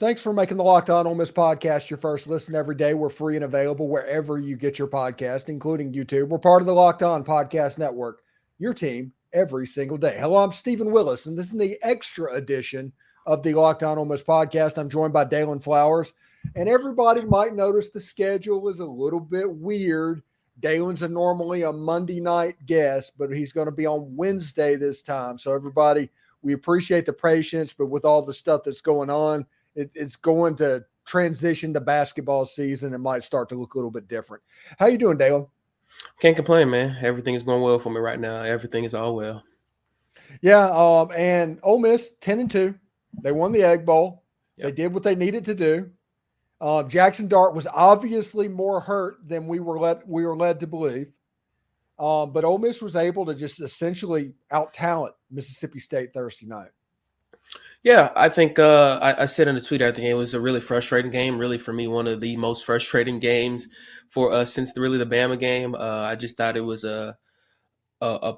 Thanks for making the Locked On Ole Miss podcast your first listen every day. We're free and available wherever you get your podcast, including YouTube. We're part of the Locked On Podcast Network, your team every single day. Hello, I'm Stephen Willis, and this is the extra edition of the Locked On Ole Miss podcast. I'm joined by Daylan Flowers, and everybody might notice the schedule is a little bit weird. Daylan's normally a Monday night guest, but he's going to be on Wednesday this time. So everybody, we appreciate the patience, but with all the stuff that's going on, it's going to transition to basketball season. It might start to look a little bit different. How you doing, Daylan? Can't complain, man. Everything is going well for me right now. Everything is all well. Yeah, and Ole Miss 10-2. They won the Egg Bowl. Yep. They did what they needed to do. Jaxson Dart was obviously more hurt than we were led to believe. But Ole Miss was able to just essentially out-talent Mississippi State Thursday night. Yeah, I think I said in the tweet, I think it was a really frustrating game, really for me, one of the most frustrating games for us since the Bama game. I just thought it was a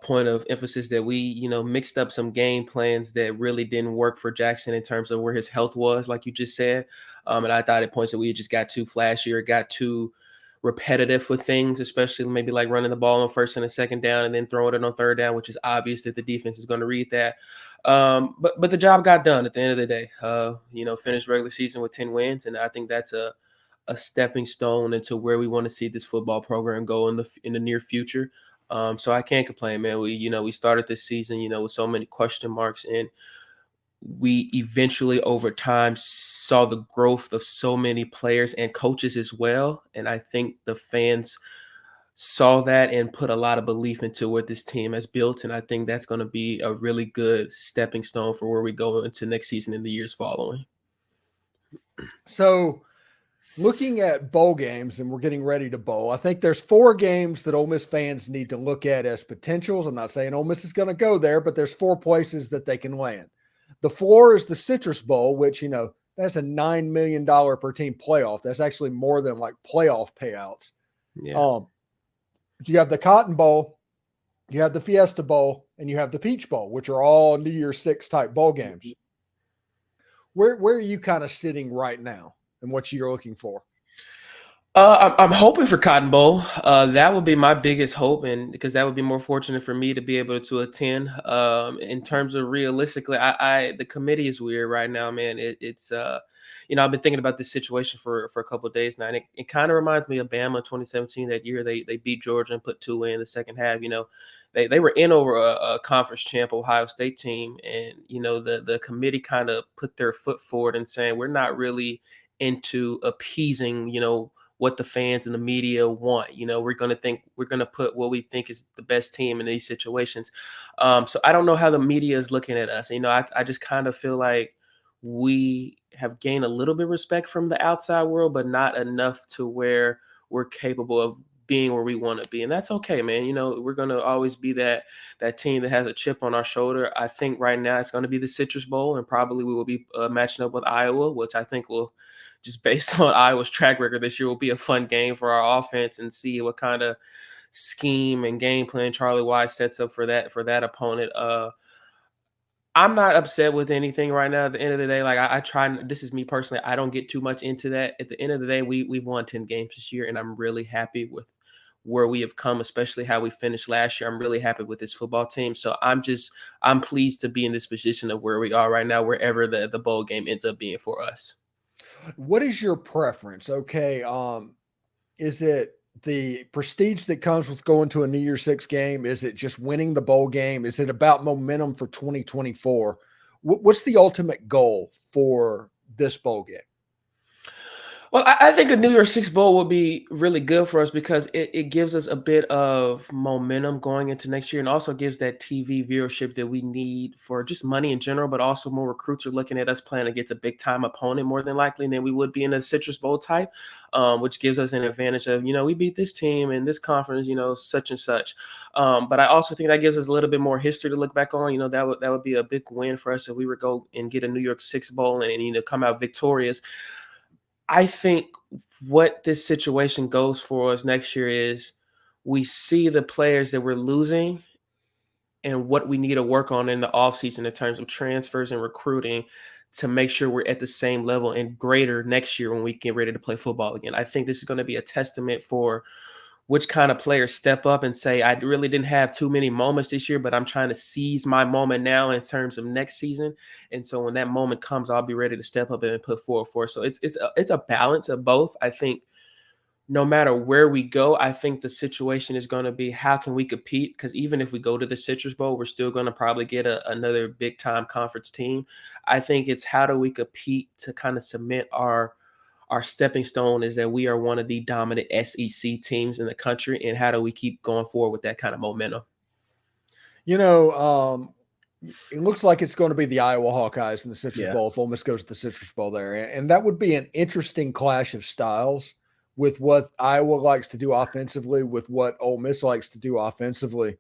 point of emphasis that we, mixed up some game plans that really didn't work for Jaxson in terms of where his health was, like you just said. And I thought at points that we just got too flashy or got too repetitive with things, especially maybe like running the ball on first and a second down and then throwing it on third down, which is obvious that the defense is going to read that. But the job got done at the end of the day. Finished regular season with 10 wins, and I think that's a stepping stone into where we want to see this football program go in the near future. So I can't complain, man. We started this season, with so many question marks, and we eventually over time saw the growth of so many players and coaches as well. And I think the fans saw that and put a lot of belief into what this team has built. And I think that's going to be a really good stepping stone for where we go into next season and the years following. So looking at bowl games, and we're getting ready to bowl, I think there's 4 games that Ole Miss fans need to look at as potentials. I'm not saying Ole Miss is going to go there, but there's 4 places that they can land. The floor is the Citrus Bowl, which, that's a $9 million per team playoff. That's actually more than like playoff payouts. Yeah. You have the Cotton Bowl, you have the Fiesta Bowl, and you have the Peach Bowl, which are all New Year's 6 type bowl games. Where are you kind of sitting right now and what you're looking for? I'm hoping for Cotton Bowl. That would be my biggest hope, and because that would be more fortunate for me to be able to attend. In terms of realistically, the committee is weird right now, man. It's I've been thinking about this situation for a couple of days now, and it kind of reminds me of Bama 2017. That year they beat Georgia and put 2 in the second half. They were in over a conference champ Ohio State team, and the committee kind of put their foot forward and saying we're not really into appeasing what the fans and the media want. We're going to put what we think is the best team in these situations. So I don't know how the media is looking at us. I just kind of feel like we have gained a little bit of respect from the outside world, but not enough to where we're capable of being where we want to be. And that's okay, man. We're going to always be that team that has a chip on our shoulder. I think right now it's going to be the Citrus Bowl, and probably we will be matching up with Iowa, which I think will, just based on Iowa's track record this year, will be a fun game for our offense, and see what kind of scheme and game plan Charlie Wise sets up for that opponent. I'm not upset with anything right now. At the end of the day, like I try. This is me personally. I don't get too much into that. At the end of the day, we've won 10 games this year, and I'm really happy with where we have come, especially how we finished last year. I'm really happy with this football team. So I'm pleased to be in this position of where we are right now, wherever the bowl game ends up being for us. What is your preference? Okay. Is it the prestige that comes with going to a New Year's 6 game? Is it just winning the bowl game? Is it about momentum for 2024? What's the ultimate goal for this bowl game? Well, I think a New Year's 6 Bowl will be really good for us because it gives us a bit of momentum going into next year, and also gives that TV viewership that we need for just money in general, but also more recruits are looking at us playing against a big-time opponent more than likely than we would be in a Citrus Bowl type, which gives us an advantage of, we beat this team in this conference, such and such. But I also think that gives us a little bit more history to look back on. That would be a big win for us if we were go and get a New Year's 6 Bowl and come out victorious. I think what this situation goes for us next year is we see the players that we're losing and what we need to work on in the offseason in terms of transfers and recruiting to make sure we're at the same level and greater next year when we get ready to play football again. I think this is going to be a testament for which kind of players step up and say, I really didn't have too many moments this year, but I'm trying to seize my moment now in terms of next season. And so when that moment comes, I'll be ready to step up and put forward for it. So it's a balance of both. I think no matter where we go, I think the situation is going to be how can we compete? Because even if we go to the Citrus Bowl, we're still going to probably get another big time conference team. I think it's how do we compete to kind of cement our stepping stone is that we are one of the dominant SEC teams in the country, and how do we keep going forward with that kind of momentum? You know, it looks like it's going to be the Iowa Hawkeyes in the Citrus Bowl if Ole Miss goes to the Citrus Bowl there. And that would be an interesting clash of styles with what Iowa likes to do offensively, with what Ole Miss likes to do offensively.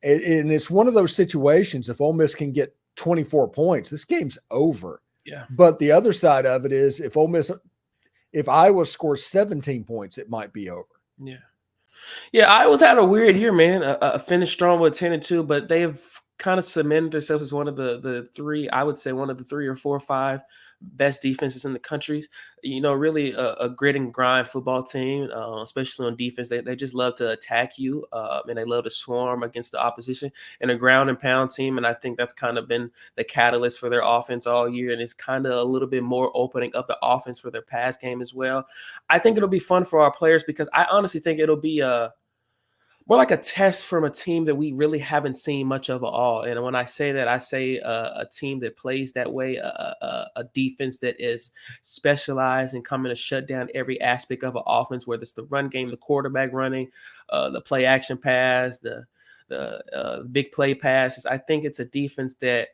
And it's one of those situations, if Ole Miss can get 24 points, this game's over. Yeah. But the other side of it is if Iowa scores 17 points, it might be over. Yeah. Yeah, Iowa's had a weird year, man. Finished strong with 10-2, but they've kind of cemented themselves as one of the three, I would say one of the 3 or 4 or 5 best defenses in the country. You know, really a grit and grind football team, especially on defense. They just love to attack you, and they love to swarm against the opposition, and a ground and pound team. And I think that's kind of been the catalyst for their offense all year. And it's kind of a little bit more opening up the offense for their pass game as well. I think it'll be fun for our players because I honestly think it'll be more like a test from a team that we really haven't seen much of at all. And when I say that, I say a team that plays that way, a defense that is specialized in coming to shut down every aspect of an offense, whether it's the run game, the quarterback running, the play action pass, the big play passes. I think it's a defense that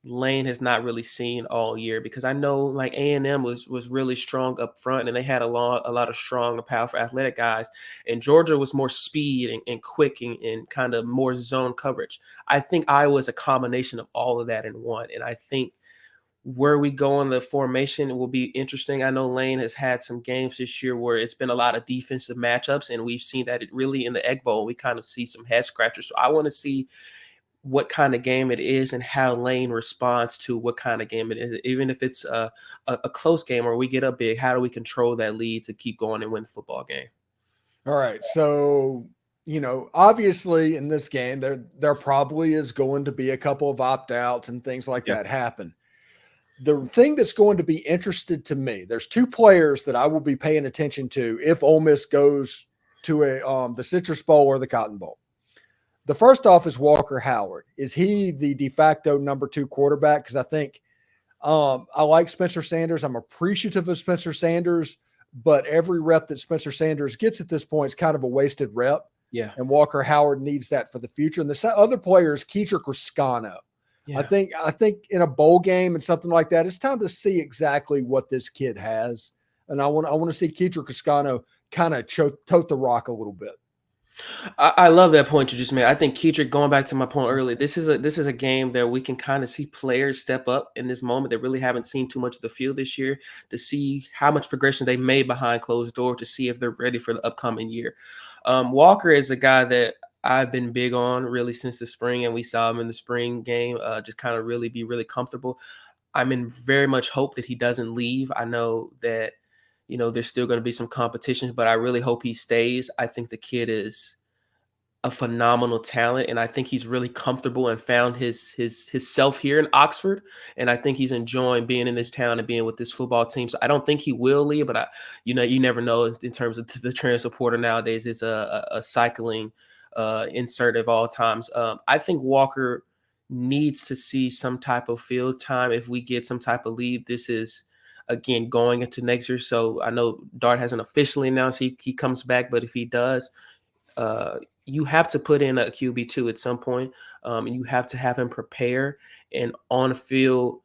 Lane has not really seen all year, because I know like A&M was really strong up front, and they had a lot of strong and powerful athletic guys, and Georgia was more speed and quick and kind of more zone coverage. I think Iowa is a combination of all of that in one, and I think where we go in the formation will be interesting. I know Lane has had some games this year where it's been a lot of defensive matchups, and we've seen that it really in the Egg Bowl, we kind of see some head scratchers. So I want to see what kind of game it is and how Lane responds to what kind of game it is. Even if it's a close game or we get up big, how do we control that lead to keep going and win the football game? All right. So, you know, obviously in this game, there probably is going to be a couple of opt-outs and things like that happen. The thing that's going to be interested to me, there's 2 players that I will be paying attention to if Ole Miss goes to the Citrus Bowl or the Cotton Bowl. The first off is Walker Howard. Is he the de facto number 2 quarterback? Because I think I like Spencer Sanders. I'm appreciative of Spencer Sanders, but every rep that Spencer Sanders gets at this point is kind of a wasted rep. Yeah. And Walker Howard needs that for the future. And the other player is Kedrick Riscano. Yeah. I think in a bowl game and something like that, it's time to see exactly what this kid has. And I want to see Kedrick Riscano kind of tote the rock a little bit. I love that point you just made. I think Kedrick, going back to my point earlier, this is a game that we can kind of see players step up in this moment that really haven't seen too much of the field this year, to see how much progression they made behind closed doors, to see if they're ready for the upcoming year. Walker is a guy that I've been big on really since the spring, and we saw him in the spring game just kind of really be really comfortable. I'm in very much hope that he doesn't leave. I know that, you know, there's still going to be some competition, but I really hope he stays. I think the kid is a phenomenal talent, and I think he's really comfortable and found his self here in Oxford, and I think he's enjoying being in this town and being with this football team. So I don't think he will leave, but you never know in terms of the transfer portal nowadays. It's a cycling insert of all times. I think Walker needs to see some type of field time if we get some type of lead. This is, again, going into next year. So I know Dart hasn't officially announced he comes back, but if he does, you have to put in a QB2 at some point, and you have to have him prepare, and on-field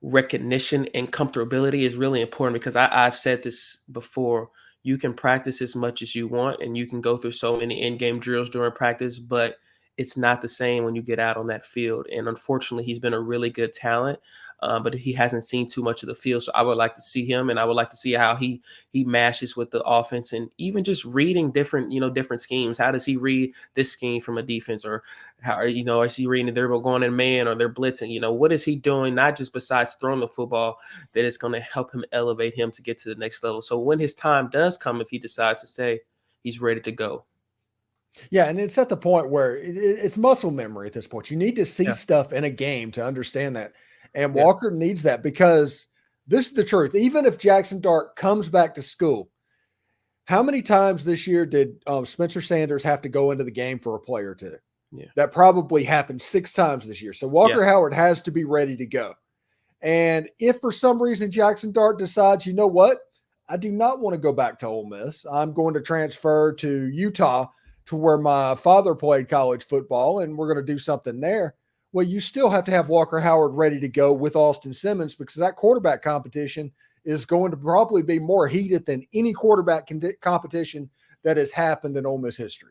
recognition and comfortability is really important, because I've said this before. You can practice as much as you want, and you can go through so many in-game drills during practice, but it's not the same when you get out on that field. And unfortunately, he's been a really good talent, but he hasn't seen too much of the field. So I would like to see him, and I would like to see how he mashes with the offense, and even just reading different schemes. How does he read this scheme from a defense, or how is he reading they're going in man or they're blitzing? What is he doing? Not just besides throwing the football that is going to help him elevate him to get to the next level. So when his time does come, if he decides to stay, he's ready to go. Yeah, and it's at the point where it's muscle memory at this point. You need to see stuff in a game to understand that. And Walker needs that, because this is the truth. Even if Jaxson Dart comes back to school, how many times this year did Spencer Sanders have to go into the game for a play or two? Yeah. That probably happened 6 times this year. So Walker Howard has to be ready to go. And if for some reason Jaxson Dart decides, you know what, I do not want to go back to Ole Miss, I'm going to transfer to Utah, to where my father played college football, and we're going to do something there. Well, you still have to have Walker Howard ready to go with Austin Simmons, because that quarterback competition is going to probably be more heated than any quarterback competition that has happened in Ole Miss history.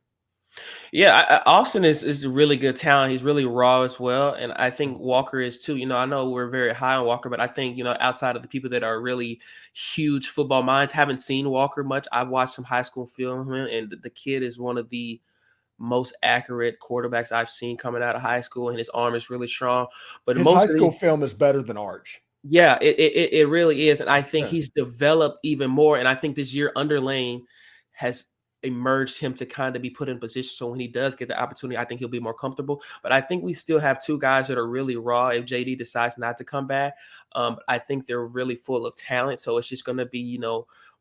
Yeah, Austin is a really good talent. He's really raw as well, and I think Walker is too. I know we're very high on Walker, but I think outside of the people that are really huge football minds, haven't seen Walker much. I've watched some high school film of him, and the kid is one of the most accurate quarterbacks I've seen coming out of high school, and his arm is really strong. But his high school film is better than Arch. Yeah, it really is, and I think he's developed even more. And I think this year under Lane has emerged him to kind of be put in position, so when he does get the opportunity, I think he'll be more comfortable. But I think we still have 2 guys that are really raw if JD decides not to come back. I think they're really full of talent, so it's just going to be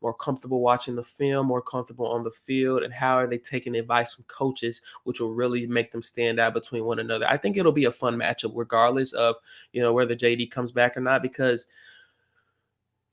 more comfortable watching the film, more comfortable on the field, and how are they taking advice from coaches, which will really make them stand out between one another. I think it'll be a fun matchup regardless of whether JD comes back or not, because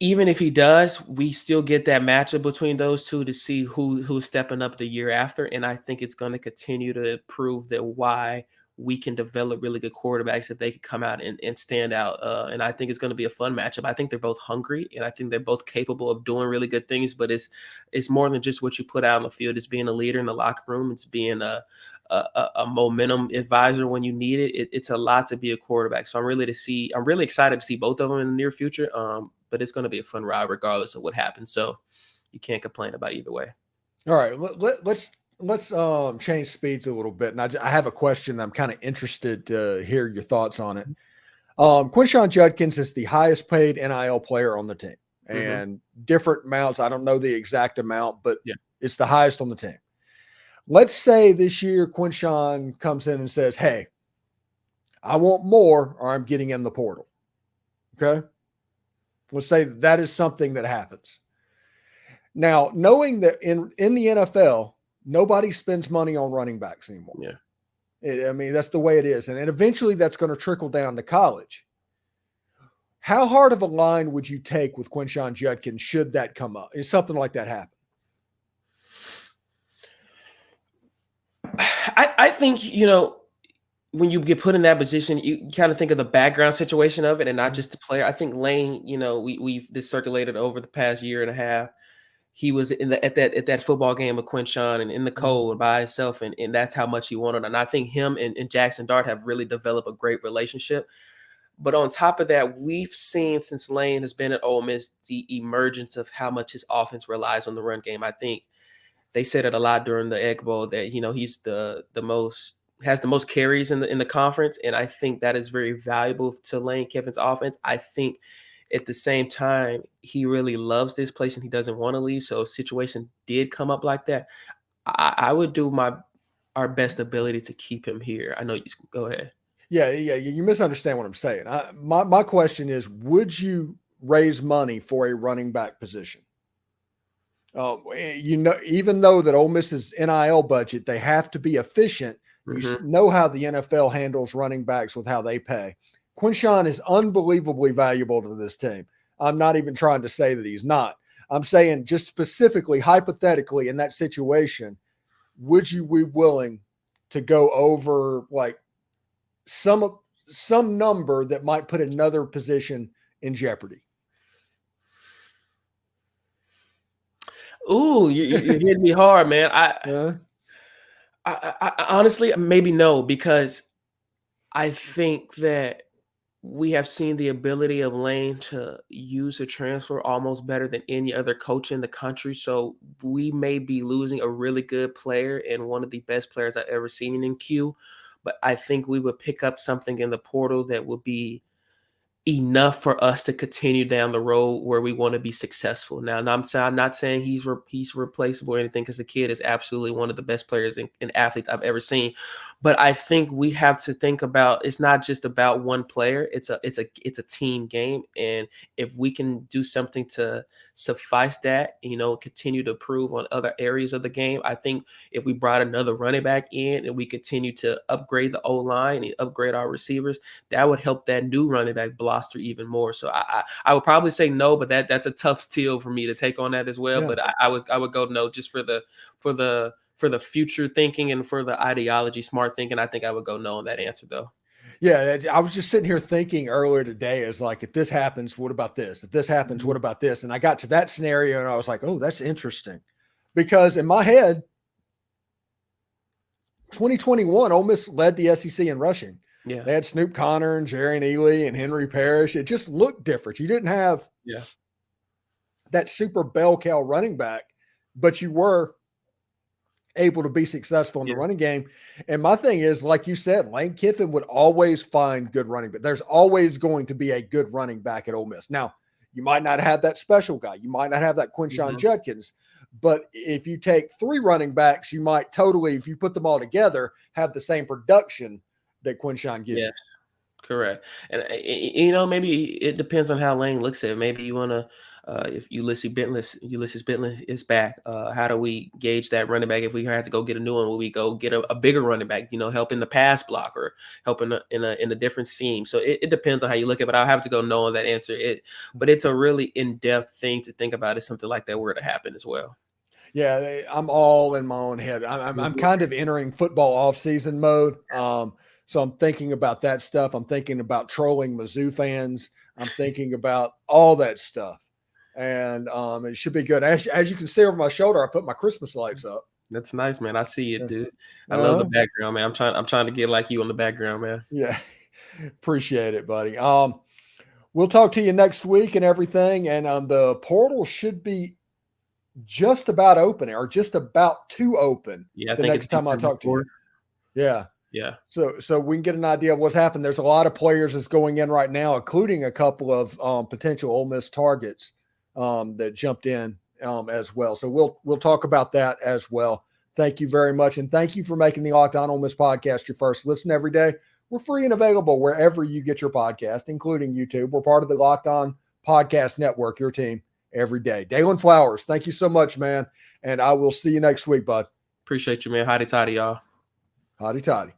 even if he does, we still get that matchup between those two to see who's stepping up the year after. And I think it's going to continue to prove that why we can develop really good quarterbacks if they can come out and stand out. And I think it's going to be a fun matchup. I think they're both hungry, and I think they're both capable of doing really good things. But it's more than just what you put out on the field. It's being a leader in the locker room. It's being a momentum advisor when you need it. It's a lot to be a quarterback. So I'm really excited to see both of them in the near future. But it's going to be a fun ride regardless of what happens. So you can't complain about either way. All right, let's change speeds a little bit. And I have a question. I'm kind of interested to hear your thoughts on it. Quinshon Judkins is the highest paid NIL player on the team, and different amounts. I don't know the exact amount, but it's the highest on the team. Let's say this year Quinshon comes in and says, hey, I want more, or I'm getting in the portal. Okay. Let's say that is something that happens. Now, knowing that in the NFL, nobody spends money on running backs anymore. Yeah. I mean, that's the way it is. And eventually that's going to trickle down to college. How hard of a line would you take with Quinshon Judkins should that come up? Is something like that happen? I think, when you get put in that position, you kind of think of the background situation of it and not just the player. I think Lane, we've this circulated over the past year and a half. He was at that football game with Quinshon and in the cold by himself, and that's how much he wanted. And I think him and Jaxson Dart have really developed a great relationship. But on top of that, we've seen since Lane has been at Ole Miss the emergence of how much his offense relies on the run game. I think they said it a lot during the Egg Bowl that he's has the most carries in the conference, and I think that is very valuable to Lane Kiffin's offense. I think at the same time he really loves this place and he doesn't want to leave. So if a situation did come up like that, I would do our best ability to keep him here. I know you go ahead. Yeah. You misunderstand what I'm saying. My question is, would you raise money for a running back position? Even though that Ole Miss's NIL budget, they have to be efficient. You know how the NFL handles running backs with how they pay. Quinshon is unbelievably valuable to this team. I'm not even trying to say that he's not. I'm saying just specifically, hypothetically, in that situation, would you be willing to go over like some number that might put another position in jeopardy? Ooh, you're hitting me hard, man. I honestly, maybe no, because I think that we have seen the ability of Lane to use a transfer almost better than any other coach in the country. So we may be losing a really good player and one of the best players I've ever seen in Q. But I think we would pick up something in the portal that would be enough for us to continue down the road where we want to be successful. Now, I'm not saying he's replaceable or anything, because the kid is absolutely one of the best players and athletes I've ever seen. But I think we have to think about, it's not just about one player. It's a team game, and if we can do something to suffice that, continue to improve on other areas of the game. I think if we brought another running back in and we continue to upgrade the O-line and upgrade our receivers, that would help that new running back bluster even more. So I would probably say no, but that's a tough steal for me to take on that as well. Yeah. But I would go no, just for the future thinking and for the ideology, smart thinking. I think I would go no on that answer though. Yeah, I was just sitting here thinking earlier today, is like, if this happens, what about this? If this happens, what about this? And I got to that scenario and I was like, oh, that's interesting. Because in my head, 2021, Ole Miss led the SEC in rushing. Yeah. They had Snoop Connor and Jerry Neely and Henry Parrish. It just looked different. You didn't have that super bell cow running back, but you were able to be successful in the running game. And my thing is, like you said, Lane Kiffin would always find good running back. There's always going to be a good running back at Ole Miss. Now, you might not have that special guy. You might not have that Quinshon Judkins. But if you take 3 running backs, you might totally, if you put them all together, have the same production that Quinshon gives you. Correct. And maybe it depends on how Lane looks at it. Maybe you want to, if Ulysses Bentley is back, how do we gauge that running back? If we had to go get a new one, will we go get a bigger running back, helping the pass block or helping in a different scheme? So it depends on how you look at it, but I'll have to go no on that answer. But it's a really in-depth thing to think about if something like that were to happen as well. Yeah, I'm all in my own head. I'm kind of entering football off-season mode. So I'm thinking about that stuff. I'm thinking about trolling Mizzou fans. I'm thinking about all that stuff. And it should be good. As you can see over my shoulder, I put my Christmas lights up. That's nice, man. I see it, dude. I love the background, man. I'm trying to get like you on the background, man. Yeah. Appreciate it, buddy. We'll talk to you next week and everything. And the portal should be just about open, or just about to open. Yeah, the next time I talk to you. Yeah. Yeah. So we can get an idea of what's happened. There's a lot of players that's going in right now, including a couple of potential Ole Miss targets that jumped in as well. So we'll talk about that as well. Thank you very much. And thank you for making the Locked On Ole Miss podcast your first listen every day. We're free and available wherever you get your podcast, including YouTube. We're part of the Locked On Podcast Network, your team every day. Daylan Flowers, thank you so much, man. And I will see you next week, bud. Appreciate you, man. Hotty toddy, y'all. Hotty toddy.